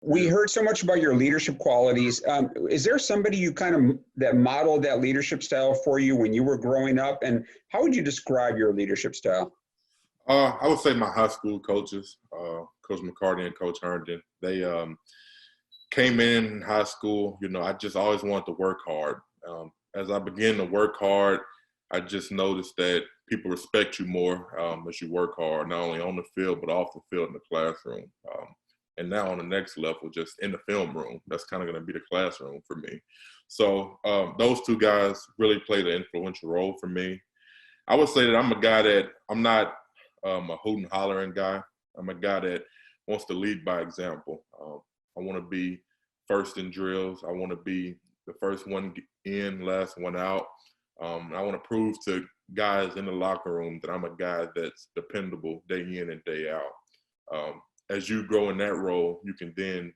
We Yeah. heard so much about your leadership qualities. Is there somebody you kind of that modeled that leadership style for you when you were growing up? And how would you describe your leadership style? I would say my high school coaches, Coach McCarty and Coach Herndon. They came in high school. I just always wanted to work hard. As I began to work hard, I just noticed that people respect you more as you work hard, not only on the field but off the field in the classroom. And now on the next level, just in the film room, that's kind of going to be the classroom for me. So those two guys really played an influential role for me. I would say that I'm a guy that I'm not a hoot and hollering guy. I'm a guy that wants to lead by example. I want to be first in drills. I want to be the first one in, last one out. I want to prove to guys in the locker room that I'm a guy that's dependable day in and day out. As you grow in that role, you can then,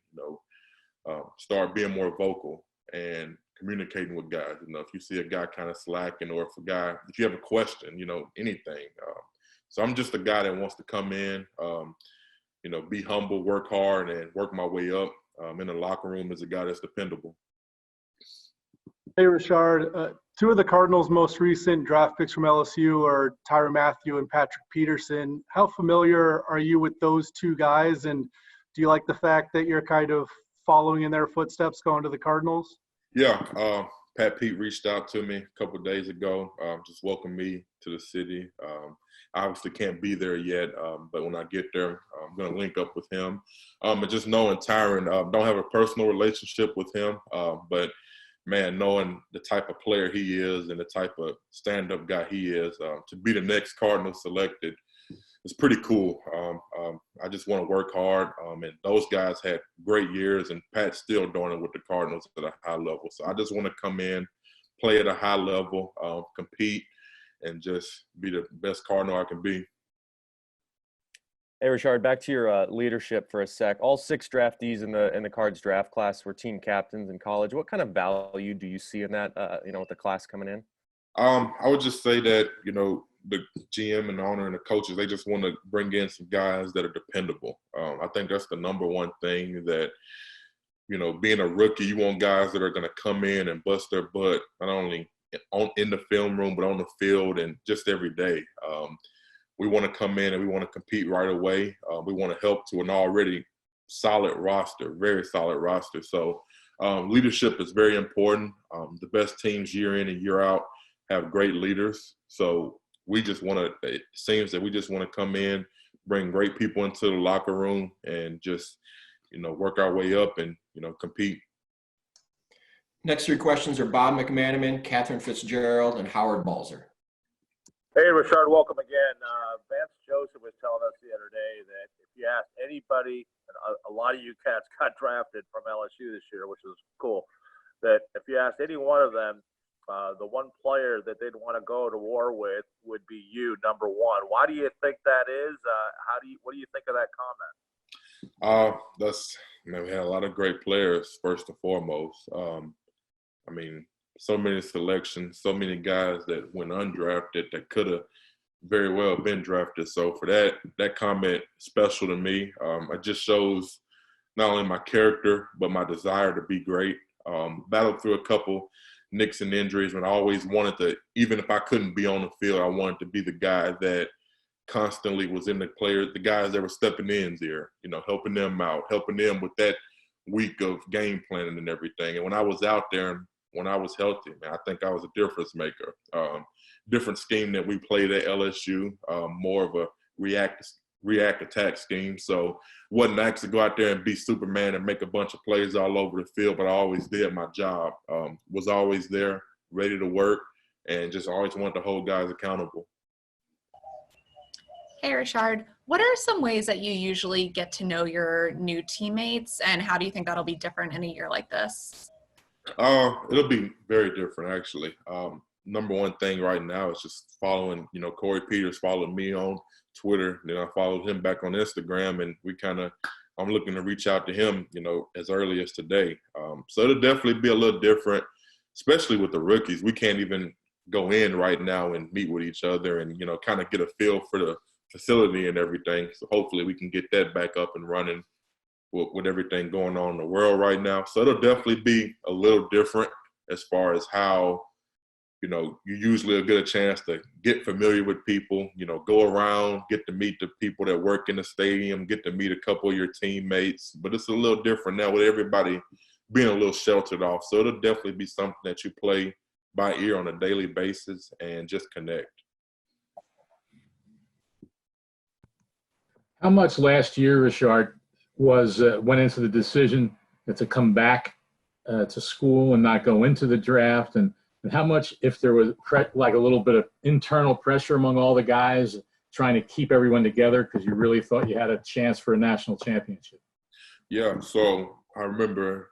start being more vocal and communicating with guys. If you see a guy kind of slacking, or if you have a question, anything. So I'm just a guy that wants to come in, be humble, work hard, and work my way up in the locker room as a guy that's dependable. Hey, Rashard. Two of the Cardinals' most recent draft picks from LSU are Tyrann Mathieu and Patrick Peterson. How familiar are you with those two guys, and do you like the fact that you're kind of following in their footsteps going to the Cardinals? Yeah, Pat Pete reached out to me a couple of days ago, just welcomed me to the city. I obviously can't be there yet, but when I get there, I'm going to link up with him. And just knowing Tyrann, don't have a personal relationship with him, but man, knowing the type of player he is and the type of stand-up guy he is, to be the next Cardinal selected is pretty cool. I just want to work hard, and those guys had great years, and Pat's still doing it with the Cardinals at a high level. So I just want to come in, play at a high level, compete, and just be the best Cardinal I can be. Hey, Rashard, back to your leadership for a sec. All 6 draftees in the Cards draft class were team captains in college. What kind of value do you see in that, with the class coming in? I would just say that, the GM and the owner and the coaches, they just want to bring in some guys that are dependable. I think that's the number one thing that, being a rookie, you want guys that are going to come in and bust their butt, not only in the film room, but on the field and just every day. We want to come in and we want to compete right away. We want to help to an already solid roster, very solid roster. So leadership is very important. The best teams year in and year out have great leaders. So it seems that we just want to come in, bring great people into the locker room and just, work our way up and, compete. Next 3 questions are Bob McManaman, Catherine Fitzgerald, and Howard Balzer. Hey, Rashard, welcome again. Vance Joseph was telling us the other day that if you ask anybody, a lot of you cats got drafted from LSU this year, which is cool, that if you asked any one of them, the one player that they'd want to go to war with would be you, number one. Why do you think that is? What do you think of that comment? We had a lot of great players, first and foremost. So many selections, so many guys that went undrafted that could have very well been drafted. So for that comment, special to me. It just shows not only my character, but my desire to be great. Battled through a couple nicks and injuries, and I always wanted to, even if I couldn't be on the field, I wanted to be the guy that constantly was in the guys that were stepping in's ear, helping them out, helping them with that week of game planning and everything. And when I was out there and when I was healthy, man, I think I was a difference maker. Different scheme that we played at LSU, more of a react attack scheme. So wasn't actually go out there and be Superman and make a bunch of plays all over the field, but I always did my job. Was always there, ready to work, and just always wanted to hold guys accountable. Hey, Rashard, what are some ways that you usually get to know your new teammates, and how do you think that'll be different in a year like this? It'll be very different, actually. Number one thing right now is just following, Corey Peters followed me on Twitter. Then I followed him back on Instagram, and I'm looking to reach out to him, as early as today. So it'll definitely be a little different, especially with the rookies. We can't even go in right now and meet with each other and, kind of get a feel for the facility and everything. So hopefully we can get that back up and running with everything going on in the world right now. So it'll definitely be a little different as far as how, you know, you usually get a chance to get familiar with people, you know, go around, get to meet the people that work in the stadium, get to meet a couple of your teammates. But it's a little different now with everybody being a little sheltered off. So it'll definitely be something that you play by ear on a daily basis and just connect. How much last year, Rashard, went into the decision to come back to school and not go into the draft, and how much, if there was like a little bit of internal pressure among all the guys trying to keep everyone together because you really thought you had a chance for a national championship? Yeah, so I remember,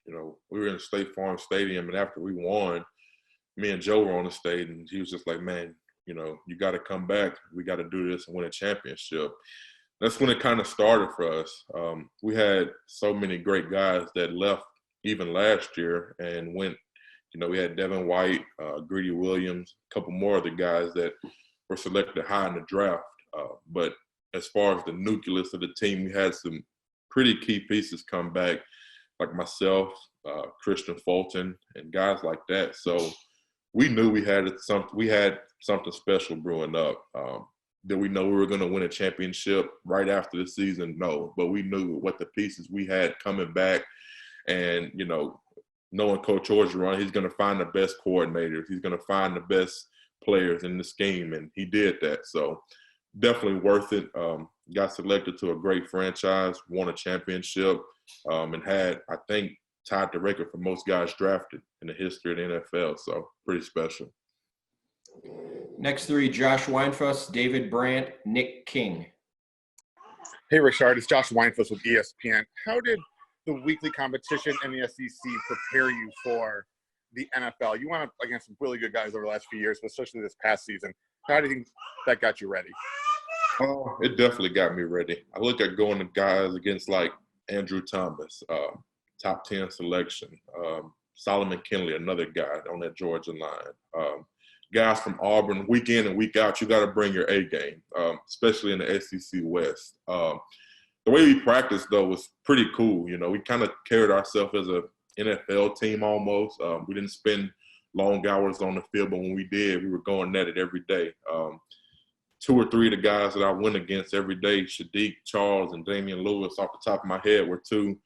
you know, we were in State Farm Stadium, and after we won, me and Joe were on the stage, and he was just like, man, you know, you got to come back. We got to do this and win a championship. That's when it kind of started for us. We had so many great guys that left even last year and went. You know, we had Devin White, Greedy Williams, a couple more of the guys that were selected high in the draft. But as far as the nucleus of the team, we had some pretty key pieces come back, like myself, Christian Fulton, and guys like that. So we knew we had something special brewing up. Did we know we were going to win a championship right after the season? No, but we knew what the pieces we had coming back, and, you know, knowing Coach Orgeron, he's going to find the best coordinators. He's going to find the best players in the scheme, and he did that. So definitely worth it. Got selected to a great franchise, won a championship, and had, I think, tied the record for most guys drafted in the history of the NFL. So pretty special. Next three, Josh Weinfuss, David Brandt, Nick King. Hey, Rashard, it's Josh Weinfuss with ESPN. How did the weekly competition in the SEC prepare you for the NFL? You went up against some really good guys over the last few years, but especially this past season. How do you think that got you ready? Oh, it definitely got me ready. I look at going to guys against like Andrew Thomas, top 10 selection, Solomon Kinley, another guy on that Georgia line. Guys from Auburn, week in and week out, you got to bring your A game, especially in the SEC West. The way we practiced, though, was pretty cool. You know, we kind of carried ourselves as a NFL team almost. We didn't spend long hours on the field, but when we did, we were going at it every day. 2 or 3 of the guys that I went against every day, Shadiq Charles and Damian Lewis, off the top of my head, were 2,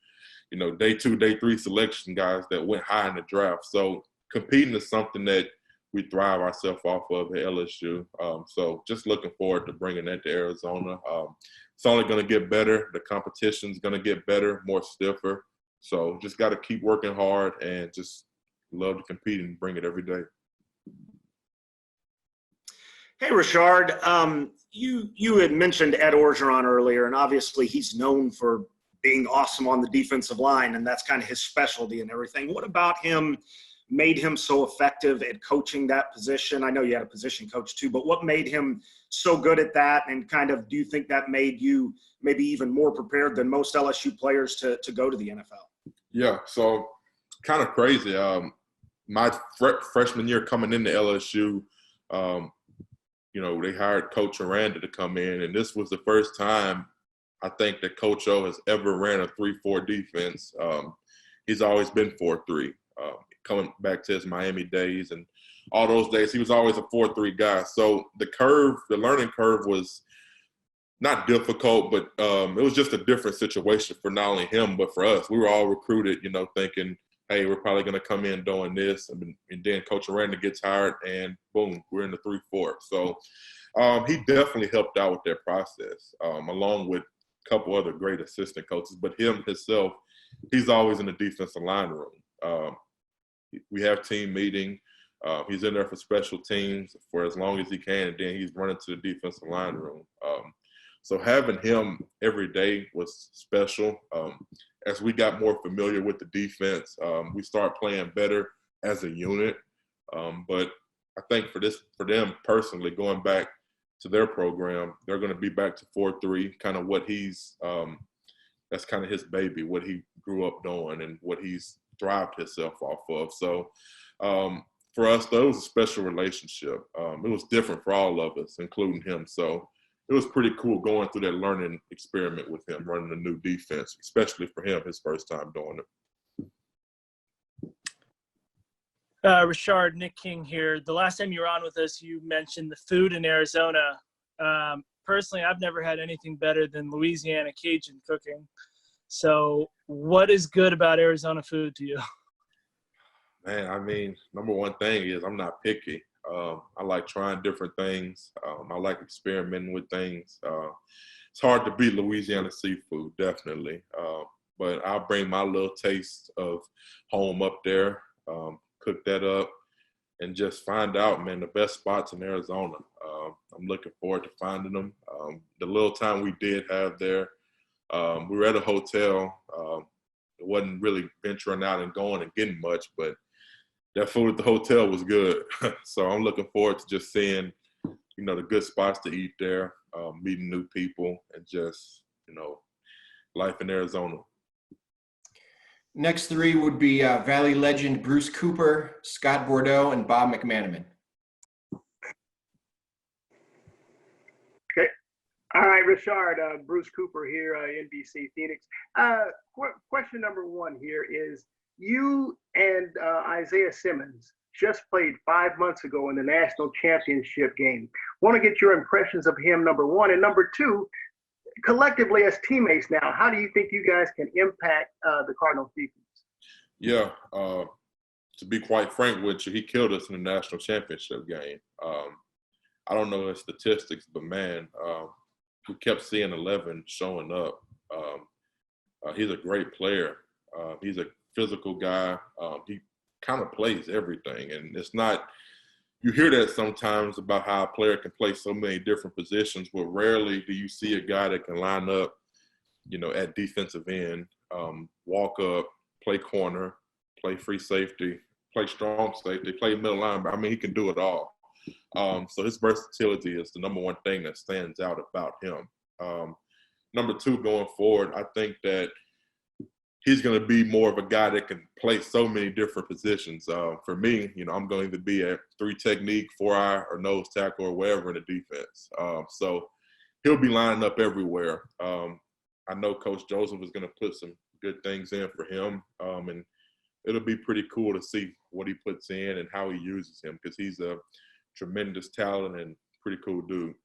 you know, day 2, day 3 selection guys that went high in the draft. So competing is something that we thrive ourselves off of at LSU. So just looking forward to bringing that to Arizona. It's only going to get better. The competition's going to get better, more stiffer. So just got to keep working hard and just love to compete and bring it every day. Hey, Rashard, you had mentioned Ed Orgeron earlier, and obviously he's known for being awesome on the defensive line, and that's kind of his specialty and everything. What about him made him so effective at coaching that position? I know you had a position coach too, but what made him so good at that, and kind of do you think that made you maybe even more prepared than most LSU players to go to the NFL? Yeah, so kind of crazy. My freshman year coming into LSU, you know, they hired Coach Aranda to come in, and this was the first time I think that Coach O has ever ran a 3-4 defense. He's always been 4-3. Coming back to his Miami days and all those days, he was always a 4-3 guy. So the learning curve was not difficult, but it was just a different situation for not only him, but for us. We were all recruited, you know, thinking, hey, we're probably going to come in doing this. And then Coach Aranda gets hired, and boom, we're in the 3-4. So he definitely helped out with that process, along with a couple other great assistant coaches. But him himself, he's always in the defensive line room. We have team meeting. He's in there for special teams for as long as he can, and then he's running to the defensive line room. So having him every day was special. As we got more familiar with the defense, we started playing better as a unit. But I think for them personally, going back to their program, they're going to be back to 4-3, kind of what that's kind of his baby, what he grew up doing and what he's thrived himself off of. So for us, though, it was a special relationship. It was different for all of us, including him. So it was pretty cool going through that learning experiment with him, running a new defense, especially for him, his first time doing it. Rashard, Nick King here. The last time you were on with us, you mentioned the food in Arizona. Personally, I've never had anything better than Louisiana Cajun cooking. So what is good about Arizona food to you? Man, I mean, number one thing is I'm not picky. I like trying different things. I like experimenting with things. It's hard to beat Louisiana seafood, definitely. But I'll bring my little taste of home up there, cook that up, and just find out, man, the best spots in Arizona. I'm looking forward to finding them. The little time we did have there, we were at a hotel. It wasn't really venturing out and going and getting much, but that food at the hotel was good. So I'm looking forward to just seeing, the good spots to eat there, meeting new people, and just, life in Arizona. Next three would be Valley legend Bruce Cooper, Scott Bordeaux, and Bob McManaman. Okay. All right, Rashard, Bruce Cooper here, NBC Phoenix. Question number one here is, you and Isiah Simmons just played 5 months ago in the national championship game. Want to get your impressions of him, number one. And number two, collectively as teammates now, how do you think you guys can impact the Cardinals defense? Yeah, to be quite frank with you, he killed us in the national championship game. I don't know his statistics, but man, we kept seeing 11 showing up. He's a great player. He's a physical guy. He kind of plays everything, and it's not. You hear that sometimes about how a player can play so many different positions, but rarely do you see a guy that can line up, at defensive end, walk up, play corner, play free safety, play strong safety, play middle linebacker. I mean, he can do it all. So his versatility is the number one thing that stands out about him. Number two, going forward, I think that he's going to be more of a guy that can play so many different positions. For me, I'm going to be a 3 technique, 4-eye, or nose tackle, or wherever in the defense. So he'll be lining up everywhere. I know Coach Joseph is going to put some good things in for him, and it'll be pretty cool to see what he puts in and how he uses him, because he's a tremendous talent and pretty cool dude.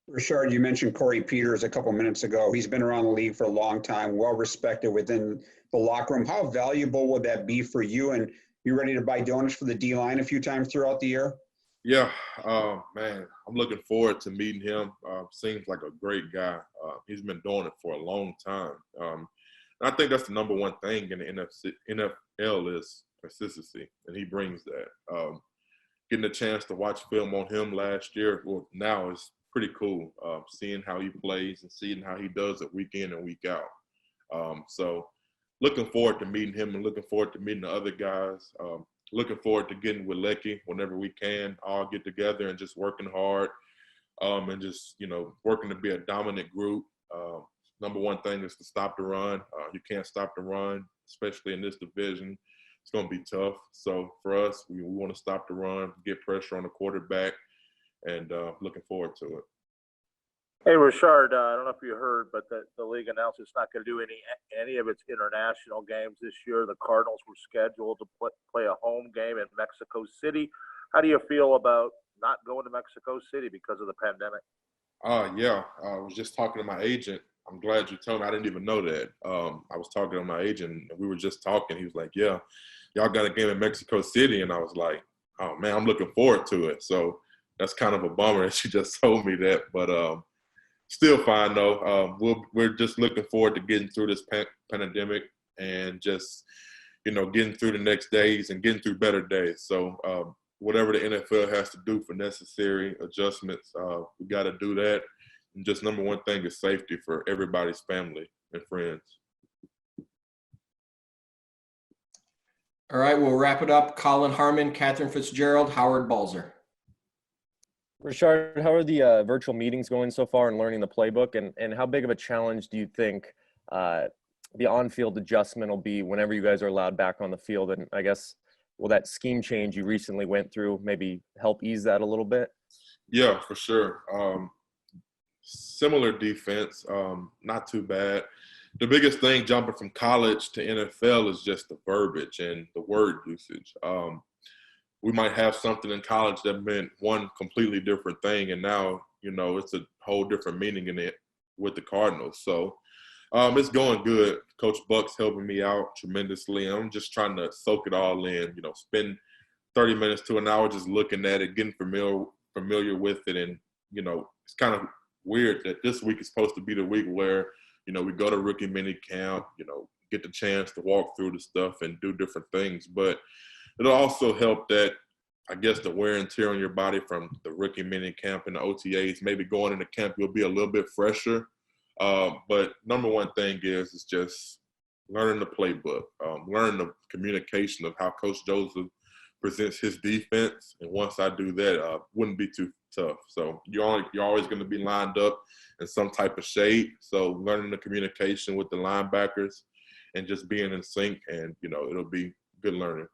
Rashard, you mentioned Corey Peters a couple minutes ago. He's been around the league for a long time, well-respected within the locker room. How valuable would that be for you? And you ready to buy donuts for the D-line a few times throughout the year? Yeah, man, I'm looking forward to meeting him. Seems like a great guy. He's been doing it for a long time. I think that's the number one thing in the NFL is consistency, and he brings that. Getting a chance to watch film on him last year, well, now is pretty cool, seeing how he plays and seeing how he does it week in and week out. So looking forward to meeting him and looking forward to meeting the other guys. Looking forward to getting with Lecky whenever we can, all get together and just working hard, and just, working to be a dominant group. Number one thing is to stop the run. You can't stop the run, especially in this division. It's going to be tough. So for us, we want to stop the run, get pressure on the quarterback, and looking forward to it. Hey, Rashard, I don't know if you heard, but the league announced it's not going to do any of its international games this year. The Cardinals were scheduled to play a home game in Mexico City. How do you feel about not going to Mexico City because of the pandemic? Yeah, I was just talking to my agent. I'm glad you told me. I didn't even know that. I was talking to my agent, and we were just talking. He was like, yeah, y'all got a game in Mexico City. And I was like, oh, man, I'm looking forward to it. So that's kind of a bummer that you just told me that. But still fine, though. We're just looking forward to getting through this pandemic and just, getting through the next days and getting through better days. So whatever the NFL has to do for necessary adjustments, we got to do that. And just number one thing is safety for everybody's family and friends. All right, we'll wrap it up. Colin Harmon, Catherine Fitzgerald, Howard Balzer. Rashard, how are the virtual meetings going so far in learning the playbook? And how big of a challenge do you think the on-field adjustment will be whenever you guys are allowed back on the field? And I guess, will that scheme change you recently went through maybe help ease that a little bit? Yeah, for sure. Similar defense, not too bad. The biggest thing jumping from college to NFL is just the verbiage and the word usage. We might have something in college that meant one completely different thing, and now, it's a whole different meaning in it with the Cardinals. So it's going good. Coach Buck's helping me out tremendously. I'm just trying to soak it all in, spend 30 minutes to an hour just looking at it, getting familiar with it. And, it's kind of weird that this week is supposed to be the week where, we go to rookie mini camp, get the chance to walk through the stuff and do different things. But it'll also help that, I guess, the wear and tear on your body from the rookie mini camp and the OTAs, maybe going into camp, you'll be a little bit fresher. But number one thing is just learning the playbook, learning the communication of how Coach Joseph presents his defense. And once I do that, wouldn't be too tough. So you're always going to be lined up in some type of shade. So learning the communication with the linebackers and just being in sync, and, it'll be good learning.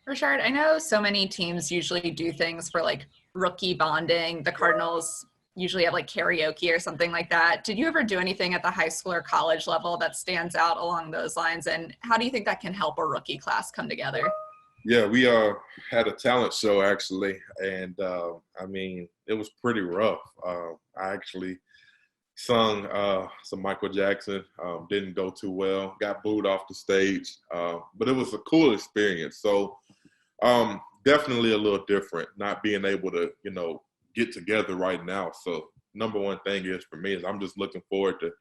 Rashard, I know so many teams usually do things for like rookie bonding. The Cardinals usually have like karaoke or something like that. Did you ever do anything at the high school or college level that stands out along those lines? And how do you think that can help a rookie class come together? Yeah, we had a talent show actually, and it was pretty rough. I actually sung some Michael Jackson, didn't go too well, got booed off the stage, but it was a cool experience. So definitely a little different, not being able to, get together right now. So number one thing is for me is I'm just looking forward to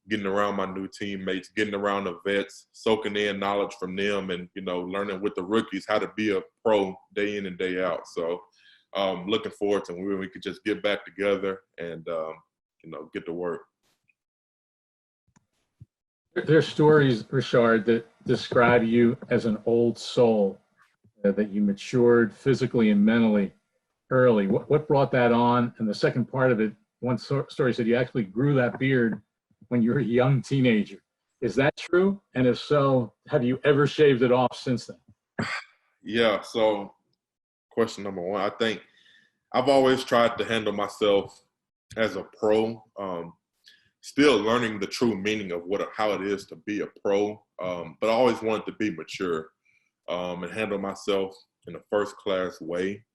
getting around my new teammates, getting around the vets, soaking in knowledge from them, and, learning with the rookies how to be a pro day in and day out. So looking forward to when we could just get back together and, get to work. There's stories, Rashard, that describe you as an old soul, that you matured physically and mentally early. What brought that on? And the second part of it, one story said you actually grew that beard when you were a young teenager. Is that true? And if so, have you ever shaved it off since then? Yeah, so question number one, I think I've always tried to handle myself as a pro, still learning the true meaning of how it is to be a pro, but I always wanted to be mature and handle myself in a first-class way.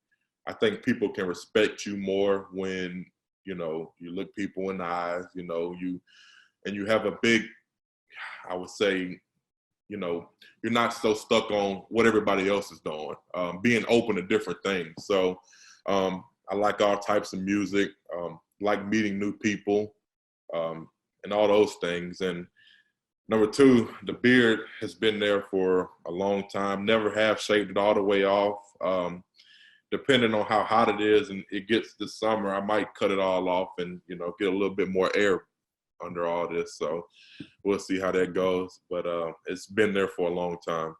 I think people can respect you more when, you look people in the eyes, and you have a big, I would say, you're not so stuck on what everybody else is doing, being open to different things. So I like all types of music, like meeting new people, and all those things. And number two, the beard has been there for a long time. Never have shaved it all the way off. Depending on how hot it is and it gets this summer, I might cut it all off and, get a little bit more air under all this. So we'll see how that goes. But it's been there for a long time.